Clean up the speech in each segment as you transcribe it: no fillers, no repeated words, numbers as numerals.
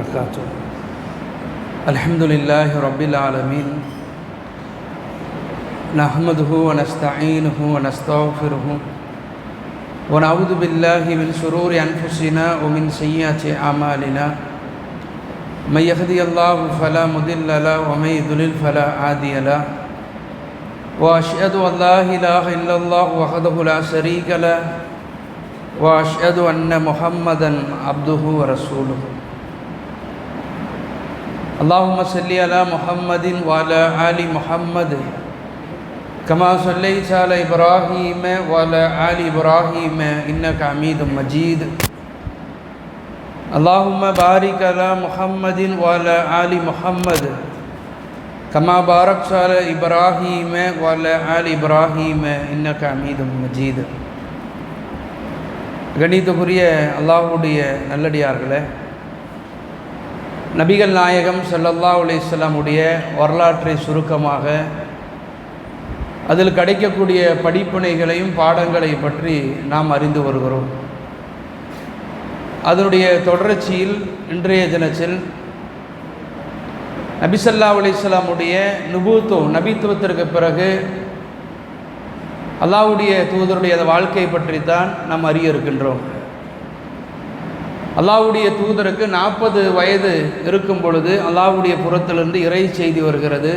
وبركاته. الحمد لله رب العالمين، نحمده ونستعينه ونستغفره ونعوذ بالله من شرور أنفسنا ومن سيئات أعمالنا. من يهدي الله فلا مضل له ومن يضلل فلا هادي له. وأشهد أن لا إله إلا الله وحده لا شريك له وأشهد أن محمدا عبده ورسوله. اللهم صل على محمد وعلى آل محمد كما صليت على إبراهيم وعلى آل إبراهيم إنك حميد مجيد. اللهم بارك على محمد وعلى آل محمد كما باركت على إبراهيم وعلى آل إبراهيم إنك حميد مجيد. கணிதக்குரிய அல்லாஹ்வுடைய நல்லடியார்களே, நபிகள் நாயகம் ஸல்லல்லாஹு அலைஹி வஸல்லம் உடைய வரலாற்றை சுருக்கமாக அதில் கிடைக்கக்கூடிய படிப்பினைகளையும் பாடங்களை பற்றி நாம் அறிந்து வருகிறோம். அதனுடைய தொடர்ச்சியில் இன்றைய தினத்தில் நபி ஸல்லல்லாஹு அலைஹி வஸல்லம் உடைய நபித்துவத்திற்கு பிறகு அல்லாஹ்வுடைய தூதருடைய வாழ்க்கை பற்றித்தான் நாம் அறிய இருக்கின்றோம். அல்லாஹ்வுடைய தூதருக்கு 40 வயது இருக்கும் பொழுது அல்லாஹ்வுடைய புறத்திலிருந்து இறை செய்தி வருகிறது,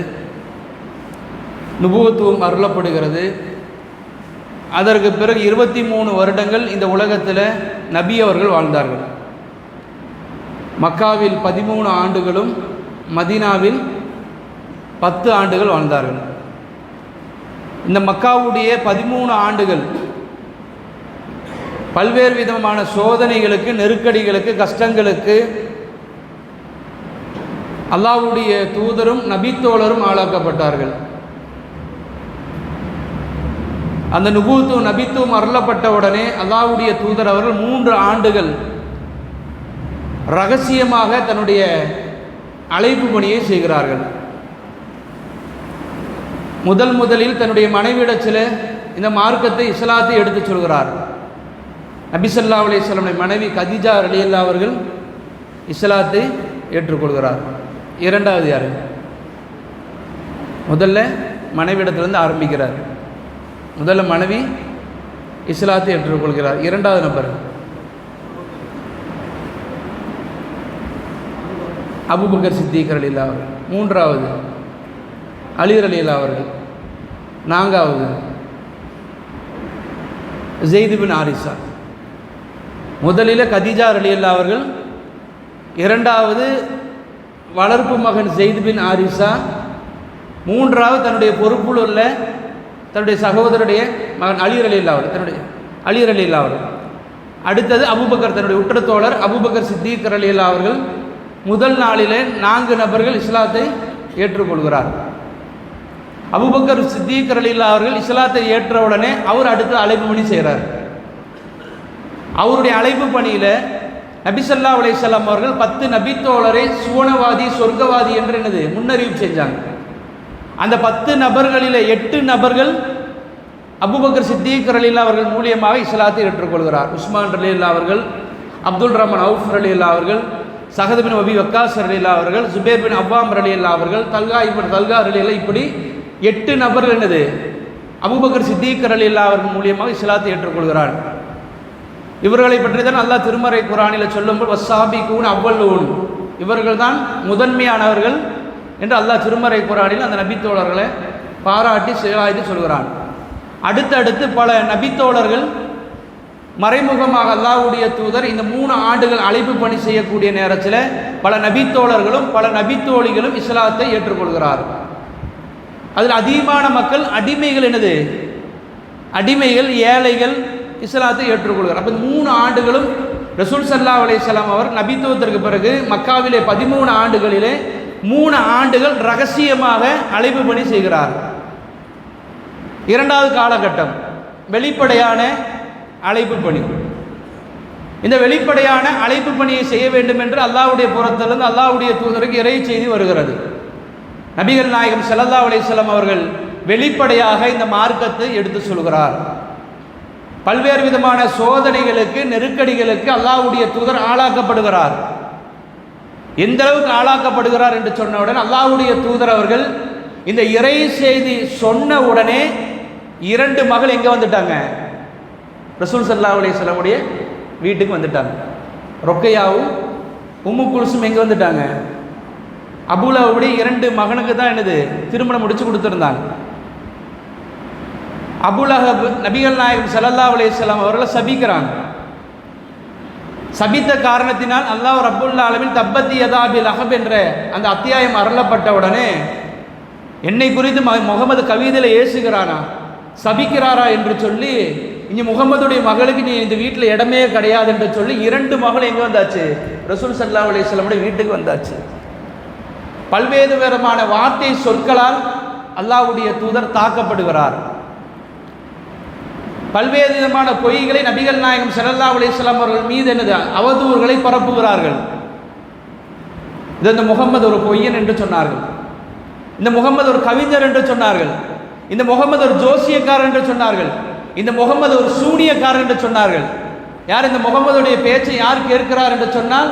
நுபுவத்துவம் அருளப்படுகிறது. அதற்கு பிறகு 23 வருடங்கள் இந்த உலகத்தில் நபி அவர்கள் வாழ்ந்தார்கள். மக்காவில் 13 ஆண்டுகளும் மதீனாவில் 10 ஆண்டுகள் வாழ்ந்தார்கள். இந்த மக்காவுடைய 13 ஆண்டுகள் பல்வேறு விதமான சோதனைகளுக்கு, நெருக்கடிகளுக்கு, கஷ்டங்களுக்கு அல்லாஹ்வுடைய தூதரும் நபித்தோழரும் ஆளாக்கப்பட்டார்கள். அந்த நபித்துவம் அருளப்பட்ட உடனே அல்லாஹ்வுடைய தூதர் அவர்கள் 3 ஆண்டுகள் ரகசியமாக தன்னுடைய அழைப்பு பணியை செய்கிறார்கள். முதலில் தன்னுடைய மனைவியிடத்தில் இந்த மார்க்கத்தை, இஸ்லாத்தை எடுத்து சொல்கிறார். நபி ஸல்லல்லாஹு அலைஹி வஸல்லம் மனைவி கதீஜா ரலியல்லாஹு அவர்கள் இஸ்லாத்தை ஏற்றுக்கொள்கிறார். இரண்டாவது யார்? முதல்ல மனைவியிடத்திலிருந்து ஆரம்பிக்கிறார். முதல்ல மனைவி இஸ்லாத்தை ஏற்றுக்கொள்கிறார். இரண்டாவது நபர் அபூபக்கர் சித்திக் ரலியல்லாஹு அவர்கள். மூன்றாவது அலி ரலியல்லாஹு அவர்கள். நான்காவது ஸெய்த் பின் ஹாரிஸா. முதலில் கதீஜா ரலியல்லாஹு அவர்கள், இரண்டாவது வளர்ப்பு மகன் ஸெய்த் பின் ஹாரிஸா, மூன்றாவது தன்னுடைய பொறுப்பில் உள்ள தன்னுடைய சகோதரருடைய மகன் அலி ரலியல்லாஹு அவர்கள். அடுத்தது அபூபக்கர், தன்னுடைய உற்றத்தோழர் அபூபக்கர் சித்திக் ரலியல்லாஹு அவர்கள். முதல் நாளிலே 4 நபர்கள் இஸ்லாத்தை ஏற்றுக்கொள்கிறார். அபூபக்கர் சித்திக் ரலியல்லாஹு அவர்கள் இஸ்லாத்தை ஏற்றவுடனே அவர் அடுத்து அழைப்பு பணி செய்கிறார். அவருடைய அழைப்பு பணியில் நபி ஸல்லல்லாஹு அலைஹி வஸல்லம் அவர்கள் 10 நபித்தோழரை சுவனவாதி, சொர்க்கவாதி என்று முன்னறிவிப்பு செஞ்சாங்க. அந்த 10 நபர்களில் 8 நபர்கள் அபூபக்கர் சித்திக் ரலியல்லாஹு அவர்கள் மூலியமாக இஸ்லாத்தை ஏற்றுக்கொள்கிறார். உஸ்மான் ரலியல்லாஹு அவர்கள், அப்துல் ரஹ்மான் அவுஃப் ரலியல்லாஹு அவர்கள், சஹத் பின் அபி வக்காஸ் ரலியல்லாஹு அவர்கள், ஜுபைர் பின் அவ்வாம் ரலியல்லாஹு அவர்கள், தல்ஹா ரலியல்லாஹு, இப்படி 8 நபர்கள் அபூபக்கர் சித்திக் ரலியல்லாஹு அவர்கள் மூலியமாக இஸ்லாத்தை ஏற்றுக்கொள்கிறார். இவர்களை பற்றி தான் அல்லாஹ் திருமறை குர்ஆனில் சொல்லும்போது வஸ்ஸாபிகூன் அவ்வல்லூன், இவர்கள் தான் முதன்மையானவர்கள் என்று அல்லாஹ் திருமறை குர்ஆனில் அந்த நபித்தோழர்களை பாராட்டி சிலாய்த்து சொல்கிறான். அடுத்தடுத்து பல நபித்தோழர்கள் மறைமுகமாக அல்லாஹ்வுடைய தூதர் இந்த 3 ஆண்டுகள் அழைப்பு பணி செய்யக்கூடிய நேரத்தில் பல நபித்தோழர்களும் பல நபித்தோழிகளும் இஸ்லாத்தை ஏற்றுக்கொள்கிறார். அதில் அதிகமான மக்கள் அடிமைகள், ஏழைகள் இஸ்லாத்தை ஏற்றுக்கொள்கிறார். அப்போ 3 ஆண்டுகளும் ரசூல் ஸல்லல்லாஹு அலைஹி வஸல்லம் அவர் நபித்துவத்திற்கு பிறகு மக்காவிலே 13 ஆண்டுகளிலே 3 ஆண்டுகள் ரகசியமாக அழைப்பு பணி செய்கிறார். இரண்டாவது காலகட்டம் வெளிப்படையான அழைப்பு பணி. இந்த வெளிப்படையான அழைப்பு பணியை செய்ய வேண்டும் என்று அல்லாஹ்வுடைய புறத்திலிருந்து அல்லாஹ்வுடைய தூதருக்கு இறை செய்தி வருகிறது. நபிகள் நாயகம் ஸல்லல்லாஹு அலைஹி வஸல்லம் அவர்கள் வெளிப்படையாக இந்த மார்க்கத்தை எடுத்து சொல்கிறார். பல்வேறு விதமான சோதனைகளுக்கு, நெருக்கடிகளுக்கு அல்லாஹ்வுடைய தூதர் ஆளாக்கப்படுகிறார். எந்த அளவுக்கு ஆளாக்கப்படுகிறார் என்று சொன்னவுடன் அல்லாஹ்வுடைய தூதர் அவர்கள் இந்த இறை செய்தி சொன்ன உடனே 2 மகள் எங்கே வந்துட்டாங்க? ரசூல் ஸல்லல்லாஹு அலைஹி வஸல்லம் உடைய வீட்டுக்கு வந்துட்டாங்க. ரொக்கையாவும் உம்மு குல்சும் எங்கே வந்துட்டாங்க? அபூலஹபுடைய 2 மகனுக்கு தான் என்னது திருமணம் முடிச்சு கொடுத்துருந்தாங்க. அபூலஹப் நபிகள் நாயகம் ஸல்லல்லாஹு அலைஹி வஸல்லம் அவர்களை சபிக்கிறாங்க. சபித்த காரணத்தினால் அல்லாஹ் ரப்புல் ஆலமீன் தப்பத்தி யதா அபி லஹப் என்ற அந்த அத்தியாயம் அருளப்பட்ட உடனே என்னை குறித்து முகமது கவிதையில் ஏசுகிறானா, சபிக்கிறாரா என்று சொல்லி இங்கே முகமதுடைய மகளுக்கு நீ இந்த வீட்டில் இடமே கிடையாது என்று சொல்லி 2 மகள் எங்கே வந்தாச்சு? ரசூல் ஸல்லல்லாஹு அலைஹி வஸல்லம் வீட்டுக்கு வந்தாச்சு. பல்வேறு விதமான வார்த்தை சொற்களால் அல்லாஹ்வுடைய தூதர் தாக்கப்படுகிறார். பல்வேறு விதமான பொய்களை நபிகள் நாயகம் ஸல்லல்லாஹு அலைஹி வஸல்லம் அவர்கள் மீது என்னது அவதூறுகளை பரப்புகிறார்கள். இந்த முகமது ஒரு பொய்யன் என்று சொன்னார்கள், இந்த முகமது ஒரு கவிஞர் என்று சொன்னார்கள், இந்த முகமது ஒரு ஜோசியக்காரர் என்று சொன்னார்கள், இந்த முகமது ஒரு சூனியக்காரர் என்று சொன்னார்கள். யார் இந்த முகமதுடைய பேச்சை யார் கேட்கிறார் என்று சொன்னால்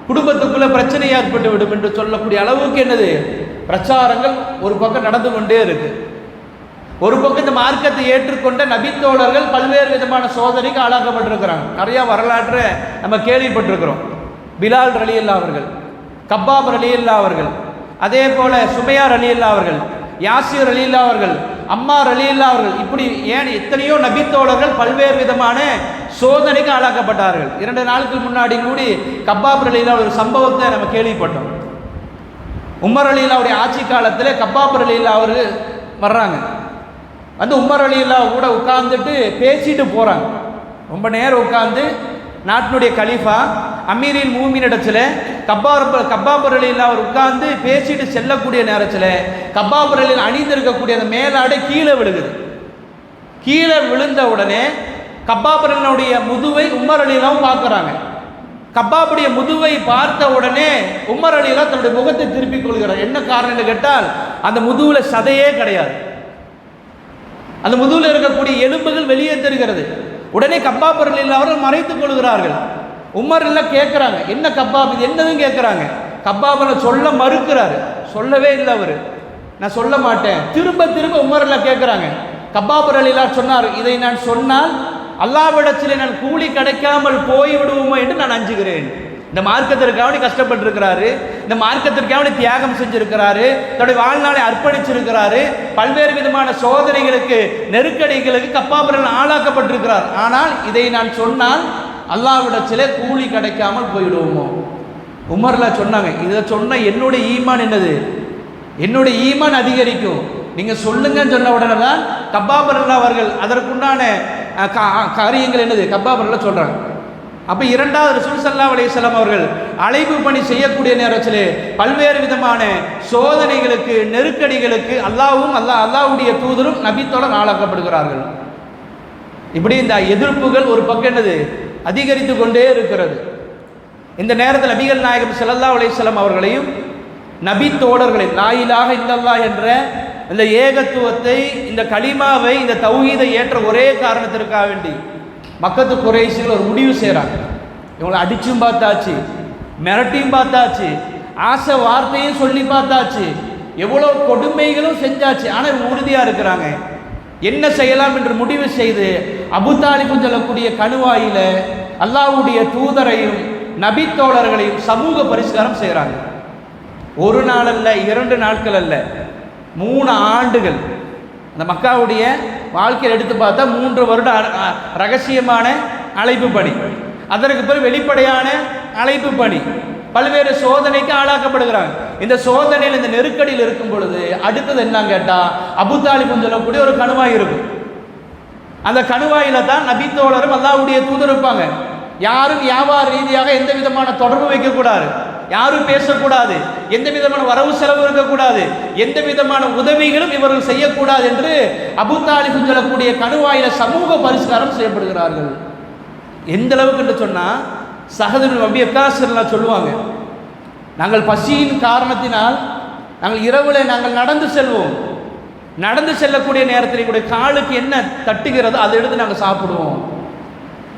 குடும்பத்துக்குள்ள பிரச்சனை ஏற்பட்டு விடும் என்று சொல்லக்கூடிய அளவுக்கு என்னது பிரச்சாரங்கள் ஒரு பக்கம் நடந்து கொண்டே இருக்கு. ஒரு பக்கம் இந்த மார்க்கத்தை ஏற்றுக்கொண்ட நபித்தோழர்கள் பல்வேறு விதமான சோதனைக்கு ஆளாக்கப்பட்டிருக்கிறாங்க. நிறைய வரலாற்றை நம்ம கேள்விப்பட்டிருக்கிறோம். பிலால் ரலியல்லாஹு அவர்கள், கப்பாப் ரலியல்லாஹு அவர்கள், அதே போல சுமையார் ரலியல்லாஹு அவர்கள், யாசிர் ரலியல்லாஹு அவர்கள், அம்மார் ரலியல்லாஹு அவர்கள், இப்படி ஏன் எத்தனையோ நபித்தோழர்கள் பல்வேறு விதமான சோதனைக்கு ஆளாக்கப்பட்டார்கள். 2 நாளுக்கு முன்னாடி கூடி கப்பாப் ரலியல்லாஹு ஒரு சம்பவத்தை நம்ம கேள்விப்பட்டோம். உமர் ரலியல்லாஹுடைய ஆட்சி காலத்தில் கப்பாப் ரலியல்லாஹு அவர்கள் வர்றாங்க. வந்து உமர் ரலியல்லாஹு கூட உட்கார்ந்துட்டு பேசிட்டு போகிறாங்க. ரொம்ப நேரம் உட்கார்ந்து நாட்டினுடைய கலீஃபா அமீரில் மூமினிடத்தில் கப்பாப் ரலியல்லாஹு அவர் உட்கார்ந்து பேசிட்டு செல்லக்கூடிய நேரத்தில் கப்பாப் ரலியல்லாஹு அணிந்திருக்கக்கூடிய அந்த மேலாடை கீழே விழுகுது. கீழே விழுந்த உடனே கப்பாப் ரலியல்லாஹுடைய முதுவை உமர் ரலியல்லாஹு பார்க்குறாங்க. கப்பாபுடைய முதுவை பார்த்த உடனே உமர் ரலியல்லாஹு தன்னுடைய முகத்தை திருப்பிக் கொள்கிறார். என்ன காரணம் என்று கேட்டால் அந்த முதுவில் சதையே கிடையாது, அந்த முதுகில் இருக்கக்கூடிய எலும்புகள் வெளியே தெரிகிறது. உடனே கப்பாப் ரலியல்லாஹு அவர்கள் மறைத்துக் கொள்கிறார்கள். உமர் எல்லாம் கேட்குறாங்க, என்ன கப்பாப் இது என்னதுன்னு கேட்குறாங்க. கப்பாப் சொல்ல மறுக்கிறாரு, சொல்லவே இல்லை அவர், நான் சொல்ல மாட்டேன். திரும்ப திரும்ப உமர் எல்லாம் கேட்குறாங்க. கப்பாப் ரலியல்லாஹு சொன்னார், இதை நான் சொன்னால் அல்லாஹ்விடத்தில் நான் கூலி கிடைக்காமல் போய்விடுவோமோ என்று நான் அஞ்சுகிறேன். இந்த மார்க்கத்திற்காக கஷ்டப்பட்டிருக்கிறாரு, இந்த மார்க்கத்திற்காக தியாகம் செஞ்சிருக்கிறாரு, தன்னுடைய வாழ்நாளை அர்ப்பணிச்சிருக்கிறாரு, பல்வேறு விதமான சோதனைகளுக்கு நெருக்கடிகளுக்கு கப்பாப் ரலியல்லாஹு ஆளாக்கப்பட்டிருக்கிறார். ஆனால் இதை நான் சொன்னால் அல்லாஹ்விடத்திலே கூலி கிடைக்காமல் போயிடுவோமோ. உமர்லாம் சொன்னாங்க, இதை சொன்ன என்னுடைய ஈமான் என்னது, என்னுடைய ஈமான் அதிகரிக்கும், நீங்கள் சொல்லுங்கன்னு சொன்ன உடனே தான் கப்பாப் ரலியல்லாஹு அவர்கள் அதற்குண்டான காரியங்கள் என்னது கப்பாப் ரலியல்லாஹு சொல்கிறாங்க. அப்போ 2வது ரசூல் ஸல்லல்லாஹு அலைஹி வஸல்லம் அவர்கள் அழைப்பு பணி செய்யக்கூடிய நேரத்தில் பல்வேறு விதமான சோதனைகளுக்கு நெருக்கடிகளுக்கு அல்லாஹ்வுடைய தூதரும் நபித்தோழர் ஆளாக்கப்படுகிறார்கள். இப்படி இந்த எதிர்ப்புகள் ஒரு பக்கம் என்னது அதிகரித்து கொண்டே இருக்கிறது. இந்த நேரத்தில் நபிகள் நாயகம் ஸல்லல்லாஹு அலைஹி வஸல்லம் அவர்களையும் நபித்தோழர்களை லா இலாஹ இல்லல்லாஹ் என்ற இந்த ஏகத்துவத்தை, இந்த கலிமாவை, இந்த தௌஹீதை ஏற்ற ஒரே காரணத்திற்காக வேண்டி மக்கத்து குறைஷிகள் ஒரு முடிவு செய்கிறாங்க. இவங்களை அடிச்சும் பார்த்தாச்சு, மிரட்டியும் பார்த்தாச்சு, ஆசை வார்த்தையும் சொல்லி பார்த்தாச்சு, எவ்வளோ கொடுமைகளும் செஞ்சாச்சு. ஆனால் இவங்க உறுதியாக இருக்கிறாங்க. என்ன செய்யலாம் என்று முடிவு செய்து அபு தாலிப் சொல்லக்கூடிய கணுவாயில அல்லாஹ்வுடைய தூதரையும் நபித்தோழர்களையும் சமூக பரிஷ்காரம் செய்கிறாங்க. 1 நாள் அல்ல, 2 நாட்கள் அல்ல, 3 ஆண்டுகள். அந்த மக்காவுடைய வாழ்க்கையில் எடுத்து பார்த்தா 3 வருட ரகசியமான அழைப்பு பணி, அதற்கு பிறகு வெளிப்படையான அழைப்பு பணி, பல்வேறு சோதனைக்கு ஆளாக்கப்படுகிறாங்க. இந்த சோதனையில் இந்த நெருக்கடியில் இருக்கும் பொழுது அடுத்தது என்னன்னு கேட்டால் அபு தாலிப் சொல்லக்கூடிய ஒரு கணுவாய் இருக்கும். அந்த கணுவாயில தான் நபித்தோழரும் அல்லாஹ்வுடைய தூதர் இருப்பாங்க. யாரும் வியாபார ரீதியாக எந்த விதமான தொடர்பு வைக்கக்கூடாது, யாரும் பேசக்கூடாது, எந்த விதமான வரவு செலவு இருக்கக்கூடாது, எந்த விதமான உதவிகளும் இவர்கள் செய்யக்கூடாது என்று அபு தாலிப் சொல்லக்கூடிய கணுவாயில சமூக பரிஷ்காரம் செய்யப்படுகிறார்கள். எந்த அளவுக்கு என்று சொன்னால் சஹதுல் நபி அக்காசர்லாம் சொல்லுவாங்க, நாங்கள் பசியின் காரணத்தினால் நாங்கள் இரவில் நாங்கள் நடந்து செல்வோம், நடந்து செல்லக்கூடிய நேரத்தில் எங்களுடைய காலுக்கு என்ன தட்டுகிறதோ அதை எடுத்து நாங்கள் சாப்பிடுவோம்.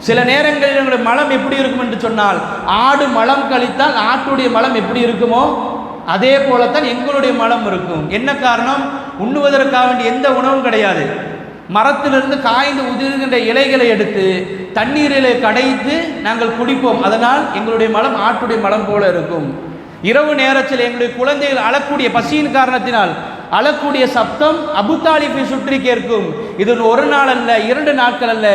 சில நேரங்களில் எங்களுடைய மலம் எப்படி இருக்கும் என்று சொன்னால், ஆடு மலம் கழித்தால் ஆட்டுடைய மலம் எப்படி இருக்குமோ அதே போலத்தான் எங்களுடைய மலம் இருக்கும். என்ன காரணம்? உண்ணுவதற்காக வேண்டிய எந்த உணவும் கிடையாது. மரத்திலிருந்து காய்ந்து உதிர்கின்ற இலைகளை எடுத்து தண்ணீரிலே கடைத்து நாங்கள் குடிப்போம். அதனால் எங்களுடைய மலம் ஆட்டுடைய மலம் போல இருக்கும். இரவு நேரத்தில் எங்களுடைய குழந்தைகள் அழக்கூடிய பசியின் காரணத்தினால் அழக்கூடிய சப்தம் அபு தாலிபை சுற்றி கேட்கும். இது ஒரு நாள் அல்ல, 2 நாட்கள் அல்ல,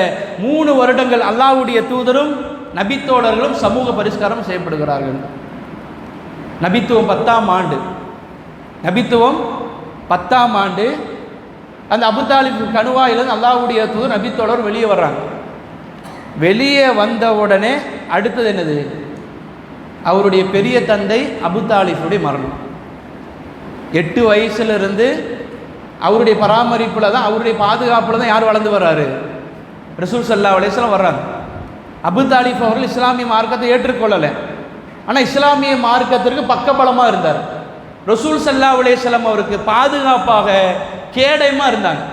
3 வருடங்கள் அல்லாஹ்வுடைய தூதரும் நபித்தோழர்களும் சமூக பரிஷ்காரம் செய்யப்படுகிறார்கள். நபித்துவம் 10ஆம் ஆண்டு, நபித்துவம் 10ஆம் ஆண்டு அந்த அபு தாலிப் கணுவாயிலிருந்து அல்லாஹ்வுடைய தூதர் நபித்தோழர் வெளியே வர்றாங்க. வெளியே வந்த உடனே அடுத்தது என்னது? அவருடைய பெரிய தந்தை அபு தாலிபுடைய மரணம். 8 வயசுலேருந்து அவருடைய பராமரிப்பில் தான், அவருடைய பாதுகாப்பில் தான் யார் வளர்ந்து வர்றாரு? ரசூல் ஸல்லல்லாஹு அலைஹி வஸல்லம் வர்றாங்க. அபு தாலிப் அவர்கள் இஸ்லாமிய மார்க்கத்தை ஏற்றுக்கொள்ளலை. ஆனால் இஸ்லாமிய மார்க்கத்திற்கு பக்கபலமாக இருந்தார். ரசூல் ஸல்லல்லாஹு அலைஹி வஸல்லம் அவருக்கு பாதுகாப்பாக கேடயமாக இருந்தாங்க.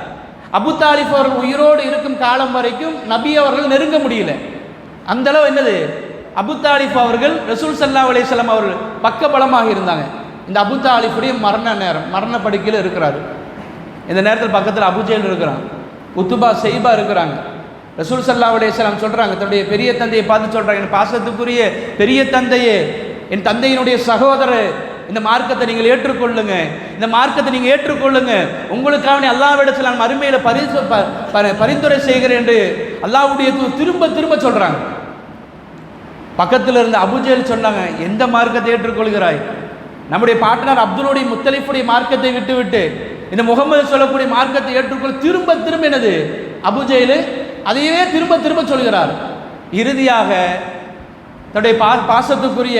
அபு தாலிப் அவர்கள் உயிரோடு இருக்கும் காலம் வரைக்கும் நபி அவர்கள் நெருங்க முடியல. அந்தளவு என்னது, அபு தாலிப் அவர்கள் ரசூல் ஸல்லல்லாஹு அலைஹி வஸல்லம் அவர்கள் பக்கபலமாக இருந்தாங்க. இந்த அபு தாலிஃபுடைய மரண படுக்கையில் இருக்கிறாரு. இந்த நேரத்தில் பக்கத்தில் அபுஜேல் இருக்கிறான், உத்துபா ஷைபா இருக்கிறாங்க. ரசூல் ஸல்லல்லாஹு அலைஹி வஸல்லம் சொல்கிறாங்க, தன்னுடைய பெரிய தந்தையை பார்த்து சொல்கிறாங்க, என் பாசத்துக்குரிய பெரிய தந்தையே, என் தந்தையினுடைய சகோதரர், இந்த மார்க்கத்தை நீங்கள் ஏற்றுக்கொள்ளுங்க, இந்த மார்க்கத்தை நீங்கள் ஏற்றுக்கொள்ளுங்க, உங்களுக்காக அல்லாஹ்விடத்தில் நான் மறுமையில் பரிந்துரை செய்கிறேன் என்று அல்லாஹ்வுடைய திரும்ப திரும்ப சொல்கிறாங்க. பக்கத்தில் இருந்த அபுஜேல் சொன்னாங்க, எந்த மார்க்கத்தை ஏற்றுக்கொள்கிறாய்? நம்முடைய பார்ட்னர் அப்துல்லுடைய முத்தலிஃபுடைய மார்க்கத்தை விட்டுவிட்டு இந்த முகமது சொல்லக்கூடிய மார்க்கத்தை ஏற்றுக்கொள் திரும்ப திரும்ப என்னது அபுஜேல் அதையே திரும்ப திரும்ப சொல்கிறார். இறுதியாக தன்னுடைய பாசத்துக்குரிய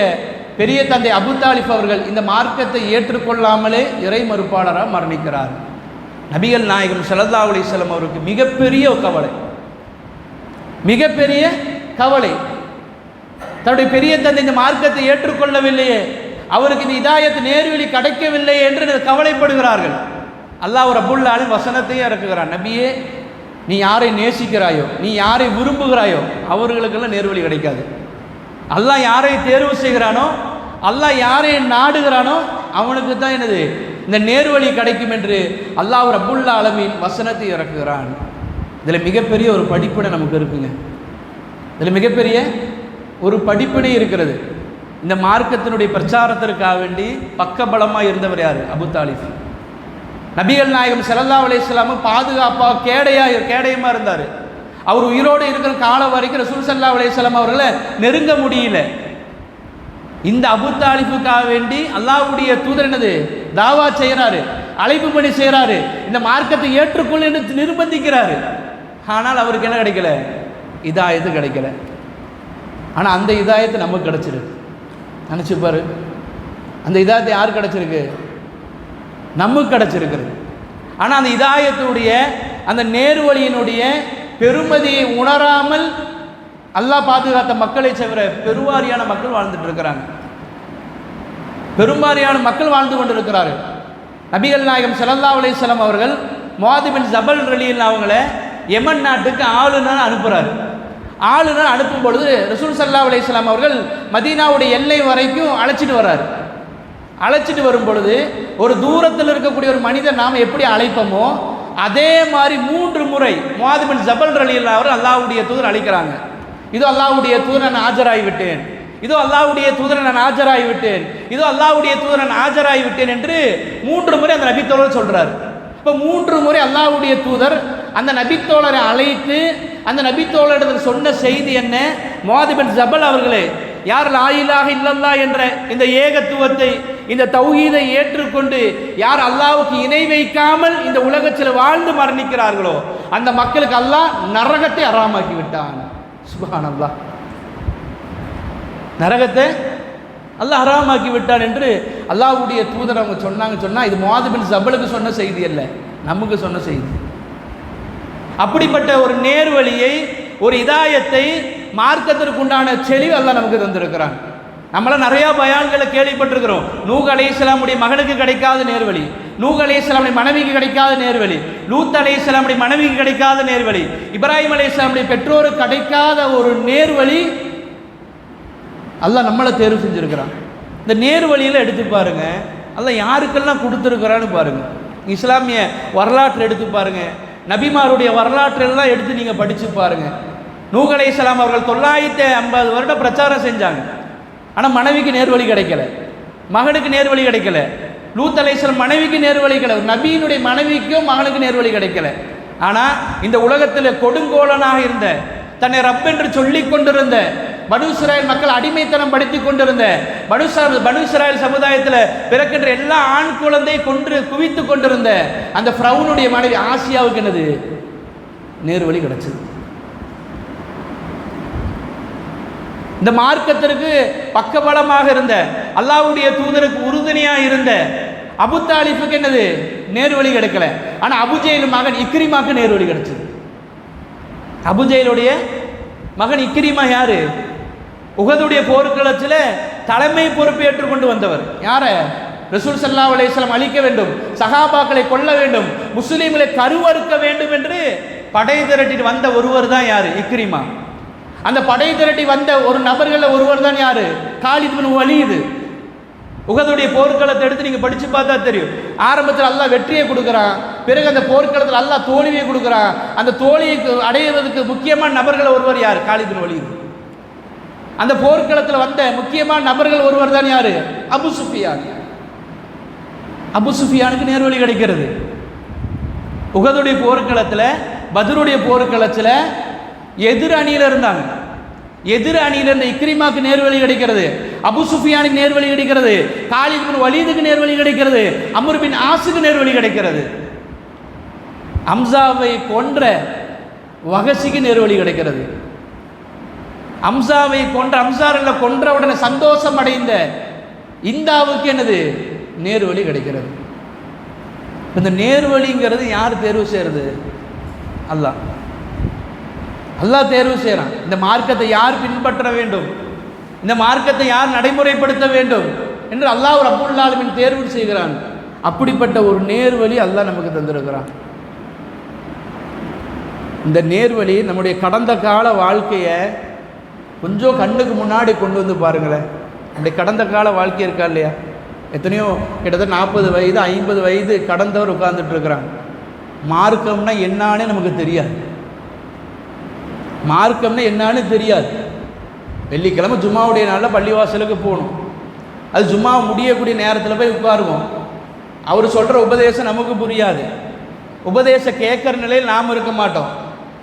பெரிய தந்தை அபு தாலிப் அவர்கள் இந்த மார்க்கத்தை ஏற்றுக்கொள்ளாமலே இறை மறுப்பாளராக மரணிக்கிறார். நபிகள் நாயகம் ஸல்லல்லாஹு அலைஹி வஸல்லம் அவருக்கு மிகப்பெரிய கவலை, மிகப்பெரிய கவலை. தன்னுடைய பெரிய தந்தை இந்த மார்க்கத்தை ஏற்றுக்கொள்ளவில்லையே, அவருக்கு இந்த இதாயத்து நேர்வழி கிடைக்கவில்லை என்று கவலைப்படுகிறார்கள். அல்லாஹ் ரப்புல் ஆலமீன் வசனத்தையே இறக்குகிறான், நபியே, நீ யாரை நேசிக்கிறாயோ, நீ யாரை விரும்புகிறாயோ அவர்களுக்கெல்லாம் நேர்வழி கிடைக்காது. அல்லாஹ் யாரை தேர்வு செய்கிறானோ, அல்லாஹ் யாரை நாடுகிறானோ அவனுக்கு தான் என்னது இந்த நேர்வழி கிடைக்கும் என்று அல்லாஹ் ரப்புல் ஆலமீன் வசனத்தை இறக்குகிறான். இதில் மிகப்பெரிய ஒரு படிப்பினை நமக்கு இருக்குங்க. இதில் மிகப்பெரிய ஒரு படிப்பினை இருக்கிறது. இந்த மார்க்கத்தினுடைய பிரச்சாரத்திற்காக வேண்டி பக்கபலமாக இருந்தவர் யார்? அபு தாலிப். நபிகள் நாயகம் ஸல்லல்லாஹு அலைஹி வஸல்லம் பாதுகாப்பாக கேடயமாக இருந்தார். அவர் உயிரோடு இருக்கிற காலம் வரைக்கும் ரசூல் ஸல்லல்லாஹு அலைஹி வஸல்லம் அவர்களை நெருங்க முடியல. இந்த அபு தாலிபுக்காக வேண்டி அல்லாஹ்வுடைய தூதர் என்னது தாவா செய்கிறாரு, அழைப்பு பணி செய்கிறாரு, இந்த மார்க்கத்தை ஏற்றுக்கொள் என்று நிர்பந்திக்கிறாரு. ஆனால் அவருக்கு என்ன கிடைக்கல? இதாயத்து கிடைக்கல. ஆனால் அந்த இதாயத்து நமக்கு கிடைச்சிருக்கு. நினச்சிப்பாரு, அந்த இதாயத்தை யார் கிடைச்சிருக்கு? நமக்கு கிடைச்சிருக்கிறது. ஆனால் அந்த இதாயத்துடைய அந்த நேர்வழியினுடைய பெருமதியை உணராமல் அல்லாஹ் பாதுகாத்த மக்களை தவிர பெருவாரியான மக்கள் வாழ்ந்துட்டு இருக்கிறாங்க. பெரும்பாரியான மக்கள் வாழ்ந்து கொண்டிருக்கிறார்கள். நபிகள் நாயகம் ஸல்லல்லாஹு அலைஹி வஸல்லம் அவர்கள் முஆத் பின் ஜபல் ரலியல்லாஹு அவங்கள யமன் நாட்டுக்கு ஆளுநர் அனுப்புகிறார். ஆளுநர் அனுப்பும் பொழுது ரசூல் ஸல்லல்லாஹு அலைஹி வஸல்லம் அவர்கள் மதீனாவுடைய எல்லை வரைக்கும் அழைச்சிட்டு வர்றார். அழைச்சிட்டு வரும் பொழுது ஒரு தூரத்தில் இருக்கக்கூடிய ஒரு மனிதர் நாம் எப்படி அழைப்போமோ அதே மாதிரி 3 முறை முஆத் பின் ஜபல் ரலியல்லாஹு அவர் அல்லாஹ்வுடைய தூதர் அழைக்கிறாங்க. இதோ அல்லாஹ்வுடைய தூதர் நான் ஆஜராகி விட்டேன், இதோ அல்லாஹ்வுடைய தூதர் நான் ஆஜராகி விட்டேன், இதோ அல்லாஹ்வுடைய தூதர் நான் ஆஜராகி விட்டேன் என்று 3 முறை அந்த நபித்தோழர் சொல்றார். இப்போ 3 முறை அல்லாஹ்வுடைய தூதர் அந்த நபித்தோழரை அழைத்து அந்த நபித்தோழரிடத்தில் சொன்ன செய்தி என்ன? முஆத் பின் ஜபல் அவர்களே, யார் லா இலாஹ இல்லல்லாஹ் என்ற இந்த ஏகத்துவத்தை, இந்த தௌஹீதை ஏற்றுக்கொண்டு யார் அல்லாஹ்வுக்கு இணை வைக்காமல் இந்த உலகத்தில் வாழ்ந்து மரணிக்கிறார்களோ அந்த மக்களுக்கு அல்லாஹ் நரகத்தை ஹராமாக்கி விட்டான். சுப்ஹானல்லாஹ், நரகத்தை அல்லாஹ் ஹராமாக்கி விட்டான் என்று அல்லாஹ்வுடைய தூதர் அவங்க சொன்னா இது முஆத் பின் ஜபலுக்கு சொன்ன செய்தி அல்ல, நமக்கு சொன்ன செய்தி. அப்படிப்பட்ட ஒரு நேர்வழியை, ஒரு இதாயத்தை, மார்க்கத்திற்கு உண்டான தெளிவு அல்லாஹ் நமக்கு தந்திருக்கிறான். நம்மளாம் நிறையா பயான்களை கேள்விப்பட்டிருக்கிறோம். நூஹ் அலைஹிஸ்ஸலாமுடைய மகனுக்கு கிடைக்காத நேர்வழி, நூஹ் அலைஹிஸ்ஸலாமுடைய மனைவிக்கு கிடைக்காத நேர்வழி, லூத் அலைஹிஸ்ஸலாமுடைய மனைவிக்கு கிடைக்காத நேர்வழி, இப்ராஹிம் அலைஹிஸ்ஸலாமுடைய பெற்றோருக்கு கிடைக்காத ஒரு நேர்வழி அல்லாஹ் நம்மளை தேர்வு செஞ்சிருக்கிறான். இந்த நேர்வழியில் எடுத்து பாருங்க, அல்லாஹ் யாருக்கெல்லாம் கொடுத்துருக்கிறான்னு பாருங்க. இஸ்லாமிய வரலாற்று எடுத்து பாருங்க, நபிமாருடைய வரலாற்று எல்லாம் எடுத்து நீங்க படிச்சு பாருங்க. நூஹ் அலைஹிஸ்ஸலாம் அவர்கள் 950 வருடம் பிரச்சாரம் செஞ்சாங்க. ஆனால் மனைவிக்கு நேர்வழி கிடைக்கல, மகனுக்கு நேர்வழி கிடைக்கல. லூத் அலைஹிஸ்ஸலாம் மனைவிக்கு நேர்வழி கிடைக்கல, நபியினுடைய மனைவிக்கும் மகனுக்கு நேர்வழி கிடைக்கல. ஆனால் இந்த உலகத்தில் கொடுங்கோலனாக இருந்த, தன்னை ரப் என்று சொல்லிக் கொண்டிருந்த, பனு இஸ்ராயேல் மக்கள் அடிமைத்தனம் படுத்தி கொண்டிருந்த, பனு இஸ்ராயேல் சமுதாயத்தில் பிறக்கின்ற எல்லா ஆண் குழந்தை கொன்று குவித்து கொண்டிருந்த அந்த ஃபிரௌனுடைய மனைவி ஆசியாவுக்கு என்னது நேர்வழி கிடைச்சது. இந்த மார்க்கத்திற்கு பக்கபலமாக இருந்த, அல்லாஹ்வுடைய தூதருக்கு உறுதுணையாக இருந்த அபு தாலிபுக்கு என்னது நேர்வழி கிடைக்கல. ஆனால் அபுஜெயில் மகன் இக்ரிமாக்கு நேர்வழி கிடைச்சது. அபுஜெயிலுடைய மகன் இக்ரிமா யாரு? உஹதுடைய போர்க்களத்தில் தலைமை பொறுப்பேற்று கொண்டு வந்தவர். யார? ரசூல் ஸல்லல்லாஹு அலைஹி வஸல்லம் அழிக்க வேண்டும், சஹாபாக்களை கொல்ல வேண்டும், முஸ்லீம்களை கருவறுக்க வேண்டும் என்று படை திரட்டிட்டு வந்த ஒருவர் தான் யாரு? இக்ரிமா. அந்த படை திரட்டி வந்த ஒரு நபர்கள் ஒருவர் தான் யாரு? Khalid bin Walid. உஹதுடைய போர்க்களத்தை எடுத்து நீங்க படிச்சு பார்த்தா தெரியும். ஆரம்பத்தில் அல்லாஹ் வெற்றியை கொடுக்குறான், பிறகு அந்த போர்க்களத்தில் அல்லாஹ் தோல்வியை கொடுக்குறான். அந்த தோல்வியை அடைவதற்கு முக்கியமான நபர்கள் ஒருவர் யார்? Khalid bin Walid. அந்த போர்க்களத்தில் வந்த முக்கியமான நபர்கள் ஒருவர் தான் யாரு? அபு சுஃபியான். அபு சுஃபியானுக்கு நேர்வழி கிடைக்கிறது. உஹதுடைய போர்க்களத்தில், பத்ருடைய போர்க்களத்தில் எதிர் அணியில் இருந்தாங்க. எதிர் அணியில் இருந்த இக்ரிமாக்கு நேர்வழி கிடைக்கிறது, அபு சுஃபியானுக்கு நேர்வழி கிடைக்கிறது, காலித் பின் வலீதுக்கு நேர்வழி கிடைக்கிறது, அம்ர் பின் ஆஸுக்கு நேர்வழி கிடைக்கிறது, ஹம்சாவை கொன்ற வஹஷிக்கு நேர்வழி கிடைக்கிறது. ஹம்சாவை கொன்ற, ஹம்சாரில் கொன்ற உடனே சந்தோஷம் அடைந்த இந்தாவுக்கு என்னது நேர்வழி கிடைக்கிறது. இந்த நேர்வழிங்கிறது யார் தேர்வு செய்யறது? அல்லாஹ். அல்லாஹ் தேர்வு செய்கிறான். இந்த மார்க்கத்தை யார் பின்பற்ற வேண்டும், இந்த மார்க்கத்தை யார் நடைமுறைப்படுத்த வேண்டும் என்று அல்லாஹ் ரப்புல் ஆலமீன் தேர்வு செய்கிறான். அப்படிப்பட்ட ஒரு நேர்வழி அல்லாஹ் நமக்கு தந்திருக்கிறான். இந்த நேர்வழி நம்முடைய கடந்த கால வாழ்க்கையை கொஞ்சம் கண்ணுக்கு முன்னாடி கொண்டு வந்து பாருங்களேன். நம்முடைய கடந்த கால வாழ்க்கை இருக்கா இல்லையா? எத்தனையோ கிட்டத்தட்ட 40 வயது 50 வயது கடந்தவர் உட்கார்ந்துட்டு இருக்கிறாங்க. மார்க்கம்னா என்னான்னு நமக்கு தெரியாது. மார்க்கம்னா என்னான்னு தெரியாது. வெள்ளிக்கிழமை ஜும்மாவுடைய நாளில் பள்ளிவாசலுக்கு போகணும். அது ஜும்மா முடியக்கூடிய நேரத்தில் போய் உட்காருவோம். அவர் சொல்கிற உபதேசம் நமக்கு புரியாது. உபதேசம் கேட்குற நிலையில் நாம் இருக்க மாட்டோம்.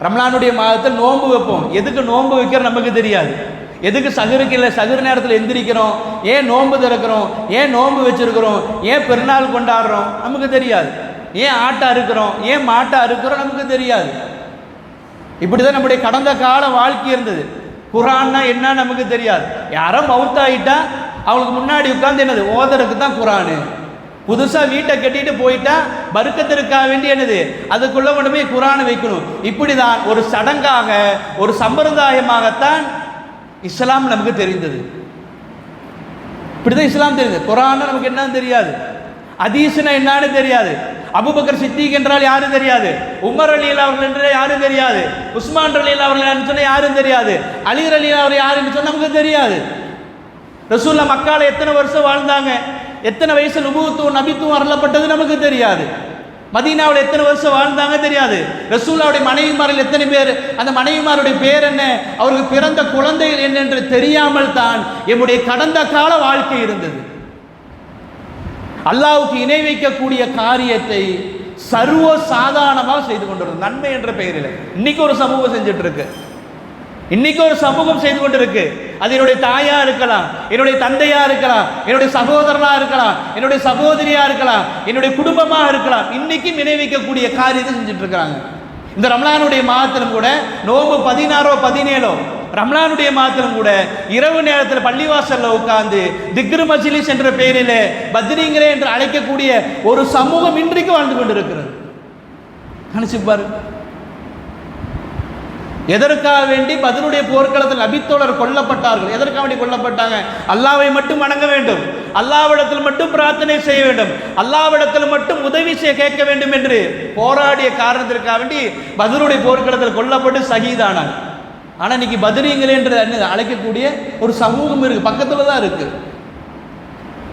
ரமலானுடைய மாதத்தில் நோன்பு வைப்போம். எதுக்கு நோன்பு வைக்கிற நமக்கு தெரியாது. எதுக்கு சகருக்கு இல்லை சகர் நேரத்தில் எந்திரிக்கிறோம், ஏன் நோன்பு திறக்கிறோம், ஏன் நோன்பு வச்சிருக்கிறோம், ஏன் பெருநாள் கொண்டாடுறோம் நமக்கு தெரியாது. ஏன் ஆட்டா இருக்கிறோம், ஏன் மாட்டா இருக்கிறோம் நமக்கு தெரியாது. இப்படி தான் நம்முடைய கடந்த கால வாழ்க்கை இருந்தது. குரான்னா என்ன நமக்கு தெரியாது. யாரோ மவுத்தாயிட்டா அவங்களுக்கு முன்னாடி உட்காந்து என்னது ஓதறதுக்கு தான் குரானு. புதுசாக வீட்டை கட்டிட்டு போயிட்டா பருக்கத்திற்காக வேண்டி என்னது அதுக்குள்ள கொண்டு போய் குரானை வைக்கணும். இப்படி தான் ஒரு சடங்காக, ஒரு சம்பிரதாயமாகத்தான் இஸ்லாம் நமக்கு தெரிந்தது. இப்படிதான் இஸ்லாம் தெரிந்தது. குரான் நமக்கு என்னன்னு தெரியாது, ஹதீஸ்னா என்னன்னு தெரியாது, அபூபக்கர் சித்திக் என்றால் யாரும் தெரியாது, உமர் ரலியல்லாஹு அவர்கள் என்றால் யாரும் தெரியாது, உஸ்மான் ரலியல்லாஹு அவர்கள் சொன்னால் யாரும் தெரியாது, அலி ரலியல்லாஹு அவர் யாருன்னு சொன்னால் நமக்கு தெரியாது. ரசூலுல்லாஹ் மக்கால எத்தனை வருஷம் வாழ்ந்தாங்க, எத்தனை வயசு நுபுவத்துவம் நபித்துவம் அருளப்பட்டது நமக்கு தெரியாது. மதீனாவில் எத்தனை வருஷம் வாழ்ந்தாங்க தெரியாது. ரசூலுல்லாஹ்வுடைய மனைவிமார்கள் எத்தனை பேர், அந்த மனைவிமாருடைய பேர் என்ன, அவருக்கு பிறந்த குழந்தைகள் என்ன என்று தெரியாமல் தான் என்னுடைய கடந்த கால வாழ்க்கை இருந்தது. அல்லாஹ்வுக்கு இணை வைக்கக்கூடிய காரியத்தை சர்வ சாதாரணமாக செய்து கொண்டிருந்தது. நன்மை என்ற பெயரில் இன்னைக்கு ஒரு சமூகம் செஞ்சுட்டு இருக்கு, இன்னைக்கு ஒரு சமூகம் செய்து கொண்டிருக்கு. அது என்னுடைய தாயா இருக்கலாம், என்னுடைய தந்தையா இருக்கலாம், என்னுடைய சகோதரனா இருக்கலாம், என்னுடைய சகோதரியா இருக்கலாம், என்னுடைய குடும்பமா இருக்கலாம். இன்னைக்கும் இணை வைக்கக்கூடிய காரியத்தை செஞ்சுட்டு இருக்கிறாங்க. இந்த ரமலானுடைய மாதத்திலும் கூட நோம்பு 16 17 ரமலானுடைய மாதத்திலும் கூட இரவு நேரத்தில் பள்ளிவாசல்ல உட்கார்ந்து திக்ரு மஜ்லிஸ் என்ற பெயரிலே பத்ரீங்களே என்று அழைக்கக்கூடிய ஒரு சமூகம் இன்றைக்கு வாழ்ந்து கொண்டிருக்கிறது. நினைச்சு பாரு. எதற்காக வேண்டி பத்ருடைய போர்க்களத்தில் நபித்தோழர் கொல்லப்பட்டார்கள்? எதற்காக வேண்டி கொல்லப்பட்டாங்க? அல்லாஹ்வை மட்டும் வணங்க வேண்டும், அல்லாஹ்விடத்தில் மட்டும் பிரார்த்தனை செய்ய வேண்டும், அல்லாஹ்விடத்தில் மட்டும் உதவி செய்ய கேட்க வேண்டும் என்று போராடிய காரணத்திற்காக வேண்டி பத்ருடைய போர்க்களத்தில் கொல்லப்பட்டு ஷஹீதானாங்க. ஆனால் இன்னைக்கு பத்ரீங்களே என்று அழைக்கக்கூடிய ஒரு சமூகம் இருக்கு, பக்கத்தில் தான் இருக்கு.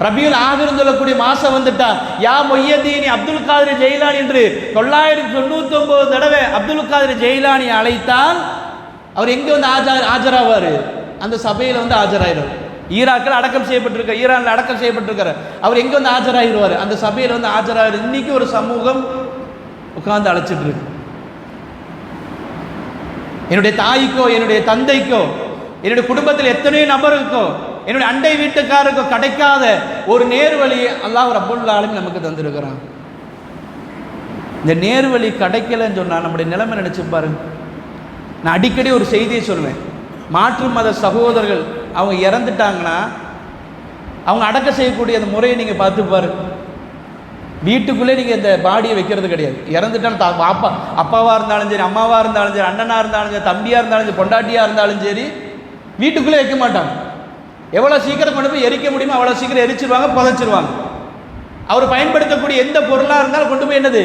ரபியுல் ஆகிர் சொல்லக்கூடிய மாசம் வந்துட்டா யா மொய்யதீனி அப்துல் காதிர் ஜெயிலானி என்று 999 தடவை அப்துல் காதிர் ஜெயிலானி அழைத்தால் அவர் எங்கே வந்து ஆஜராவார்? அந்த சபையில் வந்து ஆஜராயிடுவார். ஈராக்கில் அடக்கம் செய்யப்பட்டிருக்க, ஈரானில் அடக்கம் செய்யப்பட்டிருக்கார். அவர் எங்கே வந்து ஆஜராகிடுவார்? அந்த சபையில் வந்து ஆஜராகிற. இன்னைக்கு ஒரு சமூகம் உட்கார்ந்து அழைச்சிட்டு இருக்கு. என்னுடைய தாய்க்கோ, என்னுடைய தந்தைக்கோ, என்னுடைய குடும்பத்தில் எத்தனையோ நபருக்கோ, என்னுடைய அண்டை வீட்டுக்காருக்கோ கிடைக்காத ஒரு நேர்வழியை அல்லாஹ் ரப்பல் ஆலமீன் நமக்கு தந்திருக்கிறான். இந்த நேர்வழி கிடைக்கலன்னு சொன்னால் நம்முடைய நிலைமை நினைச்சு பாருங்க. நான் அடிக்கடி ஒரு செய்தியை சொல்வேன். மாற்று மத சகோதரர்கள் அவங்க இறந்துட்டாங்கன்னா அவங்க அடக்க செய்யக்கூடிய அந்த முறையை நீங்கள் பார்த்து பாருங்க. வீட்டுக்குள்ளே நீங்கள் இந்த பாடியை வைக்கிறது கிடையாது. இறந்துட்டாலும் அப்பாவாக இருந்தாலும் சரி, அம்மாவாக இருந்தாலும் சரி, அண்ணனாக இருந்தாலும் சரி, தம்பியாக இருந்தாலும் சரி, பொண்டாட்டியாக இருந்தாலும் சரி, வீட்டுக்குள்ளே வைக்க மாட்டாங்க. எவ்வளோ சீக்கிரம் கொண்டு போய் எரிக்க முடியுமோ அவ்வளோ சீக்கிரம் எரிச்சிருவாங்க, புதைச்சிருவாங்க. அவர் பயன்படுத்தக்கூடிய எந்த பொருளாக இருந்தாலும் கொண்டு போய் என்னது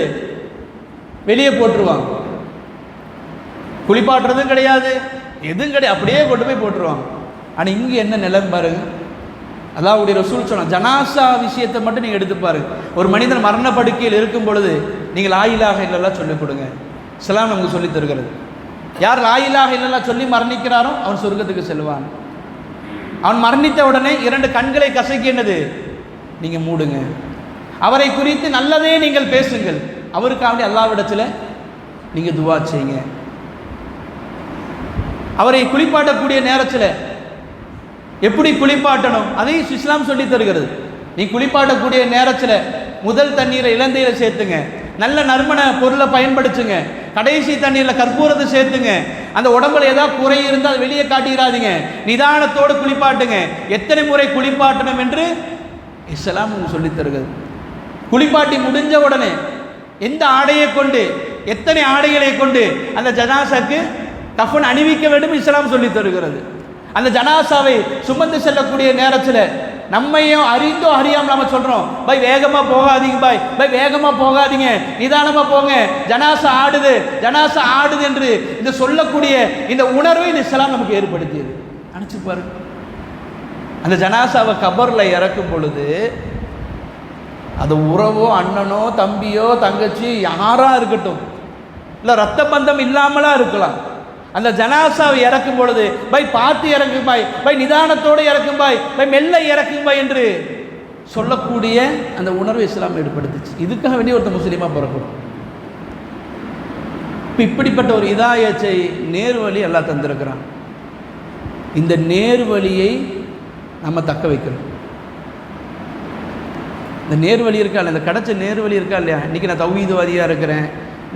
வெளியே போட்டுருவாங்க. குளிப்பாட்டுறதும் கிடையாது, எதுவும் கிடையாது, அப்படியே கொண்டு போய் போட்டுருவாங்க. ஆனால் இங்கே என்ன நிலைமை பாருங்க. அல்லாஹ்வுடைய ரசூல் சொன்னாங்க, ஜனாசா விஷயத்தை மட்டும் நீங்கள் எடுத்து பாருங்க. ஒரு மனிதன் மரண படுக்கையில் இருக்கும் பொழுது நீங்கள் லா இலாஹ இல்லல்லாஹ் சொல்லிக் கொடுங்க. இஸ்லாம் நமக்கு சொல்லித் தருகிறது. யார் லா இலாஹ இல்லல்லாஹ் சொல்லி மரணிக்கிறாரோ அவன் சொர்க்கத்துக்கு செல்வான். அவன் மரணித்த உடனே 2 கண்களை கசக்கி என்னது நீங்கள் மூடுங்க. அவரை குறித்து நல்லதே நீங்கள் பேசுங்கள். அவருக்காக அல்லாஹ்விடத்தில் நீங்கள் துவா செய்யுங்க. அவரை குளிப்பாட்டக்கூடிய நேரத்தில் எப்படி குளிப்பாட்டணும் அதையும் இஸ்லாம் சொல்லி தருகிறது. நீ குளிப்பாட்டக்கூடிய நேரத்தில் முதல் தண்ணீரை இளந்தையில் சேர்த்துங்க, நல்ல நறுமண பொருளை பயன்படுத்துங்க, கடைசி தண்ணீரில் கற்பூரத்தை சேர்த்துங்க. அந்த உடம்புல ஏதாவது குறை இருந்தால் அதை வெளியே காட்டிடாதீங்க, நிதானத்தோடு குளிப்பாட்டுங்க. எத்தனை முறை குளிப்பாட்டணும் என்று இஸ்லாம் சொல்லி தருகிறது. குளிப்பாட்டி முடிஞ்ச உடனே எந்த ஆடையை கொண்டு, எத்தனை ஆடைகளை கொண்டு அந்த ஜனாசாக்கு கஃபன் அணிவிக்க வேண்டும் இஸ்லாம் சொல்லி தருகிறது. அந்த ஜனாசாவை சுமந்து செல்லக்கூடிய நேரத்தில் நம்மையும் அறிந்தோ அறியாமல் நம்ம சொல்கிறோம், பாய் வேகமாக போகாதீங்க, பாய் வேகமாக போகாதீங்க, நிதானமாக போங்க, ஜனாசா ஆடுது, ஜனாசா ஆடுது என்று இந்த சொல்லக்கூடிய இந்த உணர்வை இந்த இஸ்லாம் நமக்கு ஏற்படுத்தியது. நினச்சி பாருங்க. அந்த ஜனாசாவை கபரில் இறக்கும் பொழுது அது உறவோ அண்ணனோ தம்பியோ தங்கச்சி யாராக இருக்கட்டும், இல்லை ரத்த பந்தம் இல்லாமலாம் இருக்கலாம், அந்த ஜனாசாவை இறக்கும் பொழுது பை பார்த்து இறக்கும் பை நிதானத்தோடு இறக்கும் பை மெல்ல இறக்கும் என்று சொல்லக்கூடிய அந்த உணர்வு இஸ்லாம் ஏற்படுத்துச்சு. இதுக்காக வேண்டிய ஒருத்தர் முஸ்லீமாக பிறக்கணும். இப்போ இப்படிப்பட்ட ஒரு இதாயத்தை நேர்வழி எல்லாம் தந்திருக்கிறான். இந்த நேர்வழியை நம்ம தக்க வைக்கணும். இந்த நேர்வழி இருக்கா இல்லை, இந்த கிடைச்ச நேர்வழி இருக்கா இல்லையா? இன்றைக்கி நான் தௌஹீத்வாதியாக இருக்கிறேன்,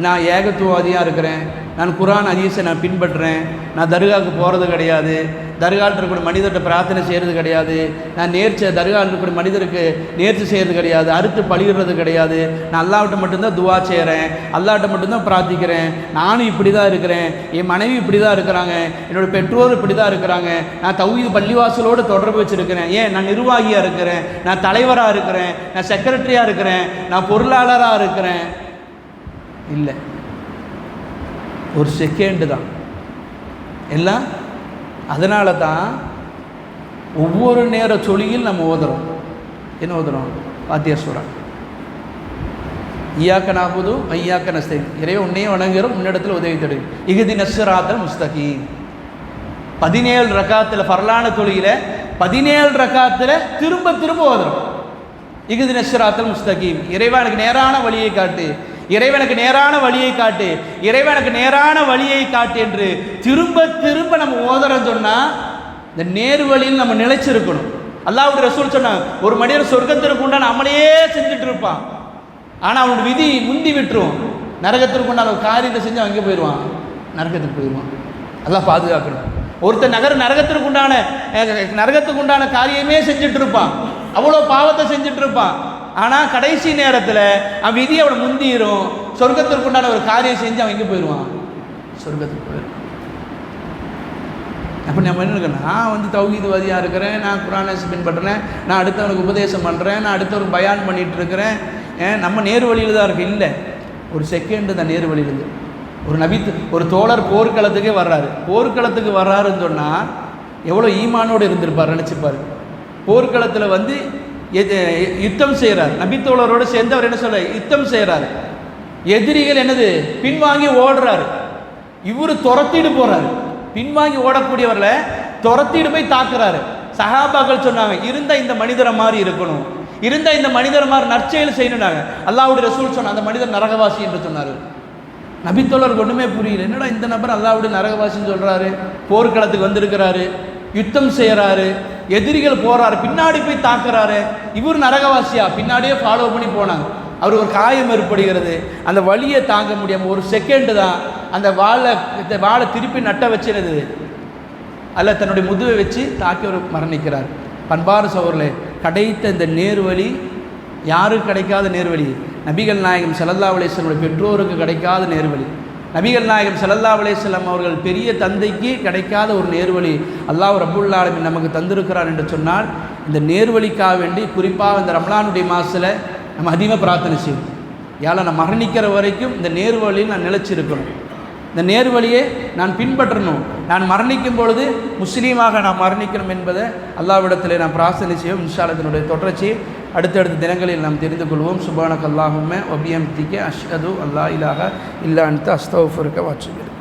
நான் ஏகத்துவாதியாக இருக்கிறேன், நான் குர்ஆன் ஹதீஸை நான் பின்பற்றுறேன், நான் தர்காவுக்கு போகிறது கிடையாது, தர்காவில் இருக்கக்கூடிய மனிதர்கிட்ட பிரார்த்தனை செய்கிறது கிடையாது, நான் தர்காவில் இருக்கக்கூடிய மனிதருக்கு நேர்ச்சி செய்கிறது கிடையாது, அறுத்து பழிகிறது கிடையாது, நான் அல்லாஹ்விட்ட மட்டும்தான் துவா செய்கிறேன், அல்லாஹ்விட்ட மட்டும்தான் பிரார்த்திக்கிறேன், நானும் இப்படி தான் இருக்கிறேன், என் மனைவி இப்படி தான் இருக்கிறாங்க, என்னோடய பெற்றோர் இப்படி தான் இருக்கிறாங்க, நான் தௌஹீத் பள்ளிவாசலோடு தொடர்பு வச்சுருக்கிறேன், ஏன் நான் நிர்வாகியாக இருக்கிறேன், நான் தலைவராக இருக்கிறேன், நான் செக்ரட்டரியாக இருக்கிறேன், நான் பொருளாளராக இருக்கிறேன். இல்லை, ஒரு செகண்டு தான் எல்லாம். அதனால தான் ஒவ்வொரு நேர சொல்லியில் நம்ம ஓதுறோம். என்ன ஓதுறோம்? பாத்தியா சூரா, ஈயாக்க நாபுது ஐயாக்க நஸ்தீன், இறைவ உன்னையே வணங்குகிறோம், உன்னிடத்தில் உதவி தேடு, இஹ்தின ஸிராத்தல் முஸ்தகீம். 17 ரக்காத்தில் ஃபர்லான தொழுகையில 17 ரக்காத்தில் திரும்ப திரும்ப ஓதுறோம். இஹ்தின ஸிராத்தல் முஸ்தகீம், இறைவா எனக்கு நேரான வழியை காட்டு, இறைவனுக்கு நேரான வழியை காட்டு, இறைவனுக்கு நேரான வழியை காட்டு என்று திரும்ப திரும்ப நம்ம ஓதுறோம். சொன்னால் இந்த நேர் வழியில் நம்ம நிலைச்சிருக்கணும். அல்லாஹ்வுடைய ரசூல் சொன்னாங்க, ஒரு மனிதர் சொர்க்கத்திற்கு உண்டான அமலையே செஞ்சுட்டு இருப்பான், ஆனால் அவனோட விதி முந்தி விட்டுரும், நரகத்திற்கு உண்டான ஒரு காரியத்தை செஞ்சு அங்கே போயிடுவான், நரகத்துக்கு போயிடுவான். அல்லாஹ் பாதுகாக்கணும். ஒருத்தர் நரகத்துக்கு உண்டான காரியமே செஞ்சுட்டு இருப்பான், அவ்வளோ பாவத்தை செஞ்சுட்டு இருப்பான், ஆனால் கடைசி நேரத்தில் அவன் விதி அவனை முந்திரும், சொர்க்கத்திற்கு உண்டான ஒரு காரியம் செஞ்சு அவன் எங்கே போயிடுவான்? சொர்க்கத்துக்கு போயிடுவான். அப்போ நம்ம என்ன இருக்கணும், நான் வந்து தௌஹீத்வாதியாக இருக்கிறேன், நான் குர்ஆனை பின்பற்றுறேன், நான் அடுத்தவனுக்கு உபதேசம் பண்ணுறேன், நான் அடுத்தவனுக்கு பயான் பண்ணிகிட்டு இருக்கிறேன், நம்ம நேர் வழியில் தான் இருக்குது. இல்லை, ஒரு செகண்டு தான் நேர் வழியில் இருக்குது. ஒரு தோழர் போர்க்களத்துக்கே வர்றாரு. போர்க்களத்துக்கு வர்றாருன்னு சொன்னால் எவ்வளோ ஈமானோடு இருந்திருப்பார் நினச்சிப்பார். போர்க்களத்தில் வந்து யுத்தம் செய்கிறார். நபித்தோழரோடு சேர்ந்து அவர் என்ன சொல்ல, யுத்தம் செய்கிறார். எதிரிகள் என்னது பின்வாங்கி ஓடுறாரு. இவர் துரத்திட்டு போகிறாரு. பின்வாங்கி ஓடக்கூடியவர்களை துரத்திட்டு போய் தாக்குறாரு. சஹாபாக்கள் சொன்னாங்க, இருந்தால் இந்த மனிதரை மாதிரி இருக்கணும், இருந்தால் இந்த மனிதரை மாதிரி நற்செயல் செய்யணும்னாங்க. அல்லாஹ்வுடைய ரசூல் சொன்ன அந்த மனிதர் நரகவாசி என்று சொன்னார். நபித்தோழருக்கு ஒன்றுமே புரியல. என்னடா இந்த நபர் அல்லாஹ்வுடைய நரகவாசின்னு சொல்கிறாரு, போர்க்களத்துக்கு வந்திருக்கிறாரு, யுத்தம் செய்கிறாரு, எதிரிகள் போகிறாரு, பின்னாடி போய் தாக்குறாரு, இவர் நரகவாசியா? பின்னாடியே ஃபாலோ பண்ணி போனாங்க. அவருக்கு ஒரு காயம் ஏற்படுகிறது. அந்த வலியை தாங்க முடியாமல் ஒரு செகண்டு தான் அந்த வாழை திருப்பி நட்ட வச்சிருது. அதில் தன்னுடைய முதுவை வச்சு தாக்கி அவர் மரணிக்கிறார். பண்பாறு சகோதரர்களே, கிடைத்த இந்த நேர்வழி யாருக்கு கிடைக்காத நேர்வழி? நபிகள் நாயகம் ஸல்லல்லாஹு அலைஹி வஸல்லம் பெற்றோருக்கு கிடைக்காத நேர்வழி. நபிகள் நாயகம் ஸல்லல்லாஹு அலைஹி வஸல்லம் அவர்கள் பெரிய தந்தைக்கு கிடைக்காத ஒரு நேர்வழி அல்லாஹ் ரப்புல் ஆலமீன் நமக்கு தந்திருக்கிறார் என்று சொன்னால், இந்த நேர்வழிக்காக வேண்டி குறிப்பாக இந்த ரமலானுடைய மாதத்தில் நம்ம அதிகமாக பிரார்த்தனை செய்யணும். யாரை நான் மரணிக்கிற வரைக்கும் இந்த நேர்வழியில் நான் நிலைச்சிருக்கணும், இந்த நேர்வழியை நான் பின்பற்றணும், நான் மரணிக்கும் பொழுது முஸ்லீமாக நான் மரணிக்கணும் என்பதை அல்லாஹ்விடத்தில் நான் பிரார்த்தனை செய்வோம். இன்ஷா அல்லாஹ் இதனுடைய தொடர்ச்சியை அடுத்தடுத்த தினங்களில் நாம் தெரிந்து கொள்வோம். சுப்ஹானக அல்லாஹும்ம வ பிஹம்திக அஷ்ஹது அல்லா இலாஹா இல்லா அன்த அஸ்தக்ஃபிருக வ அத்தூபு இலைக்.